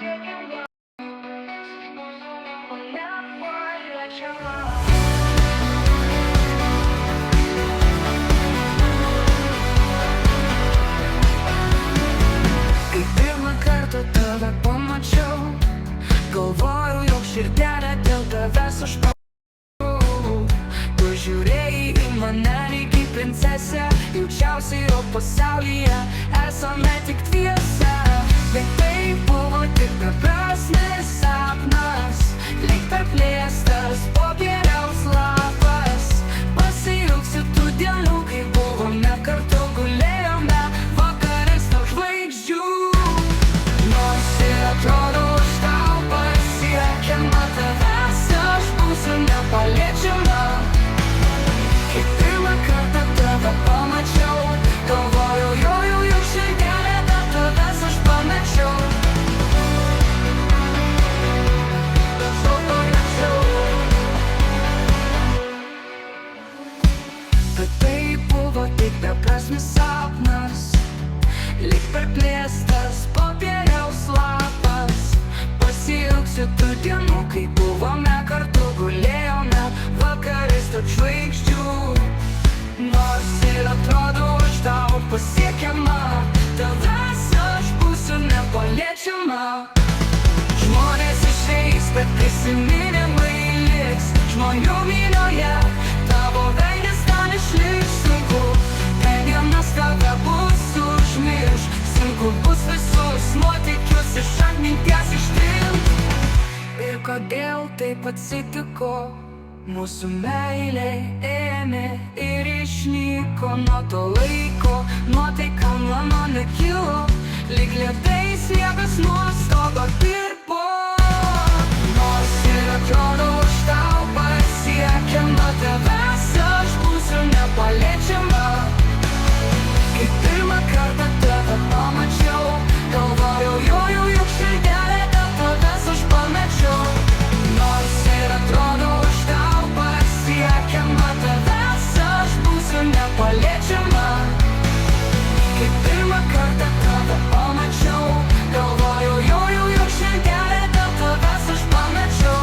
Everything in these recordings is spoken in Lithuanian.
Kai pirmą kartą tave pamačiau, galvojau, jog širdelė dėl tavęs užpau. Tu žiūrėjai į mane lyg į princesę, jaučiausiai, jog pasaulyje esame tik dviese. Bet tai buvo tik beprasmis sapnas, lyg perplėstas popieriaus lapas. Pasiilgsiu tų dienų, kai buvome kartu, gulėjome vakarais tarp žvaigždžių. Nors ir atrodo aš tau pasiekiama, tavęs aš būsiu nepaliečiama. Kai pirmą kartą tave pamačiau, galvojau, jog širdelė dėl tavęs aš pamečiau. Bet tai buvo tik beprasmis sapnas, lyg perplėstas popieriaus lapas. Pasiilgsiu tų dienų, kai buvome kartu, gulėjome vakarais tarp žvaigždžių. Nors ir atrodo aš tau pasiekiama, tavęs aš būsiu nepaliečiama. Žmonės išeis, bet prisiminimai liks žmonių minioje. Tavo veidas ten išliks sunku, ten dienas tave bus užmirš. Sunku bus visus nuotykius iš atminties ištilt. Ir kodėl taip atsitiko? Mūsų meilė ėmė ir išnyko. Nuo to laiko nuotaika mano nekilo, lyg ledai sniegas nuo stogo tirpo. Nors ir atrodo aš tau pasiekiama, tavęs aš būsiu nepaliečiama. Kai pirmą kartą tave pamačiau, galvojau, jog širdelė dėl tavęs aš pamečiau. Nors ir atrodo aš tau pasiekiama, tavęs aš būsiu nepaliečiama. Kai pirmą kartą tave pamačiau, galvojau, jog širdelė dėl tavęs aš pamečiau.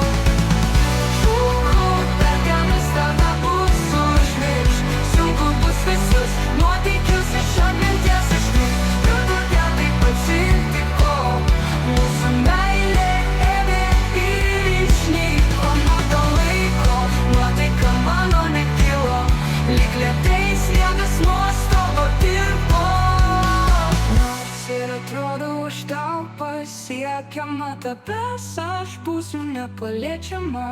Per dienas tave bus užmirš, sunku bus visus nuotykius iš atminties ištikt. Ir kodėl taip atsitiko? Mūsų meilė ėmė ir išnyko. Nuo to laiko nuotaika mano nekilo, lyg ledai sniegas nuo stogo tirpo. Nors ir atrodo aš tau pasiekiama, tavęs aš būsiu nepaliečiama.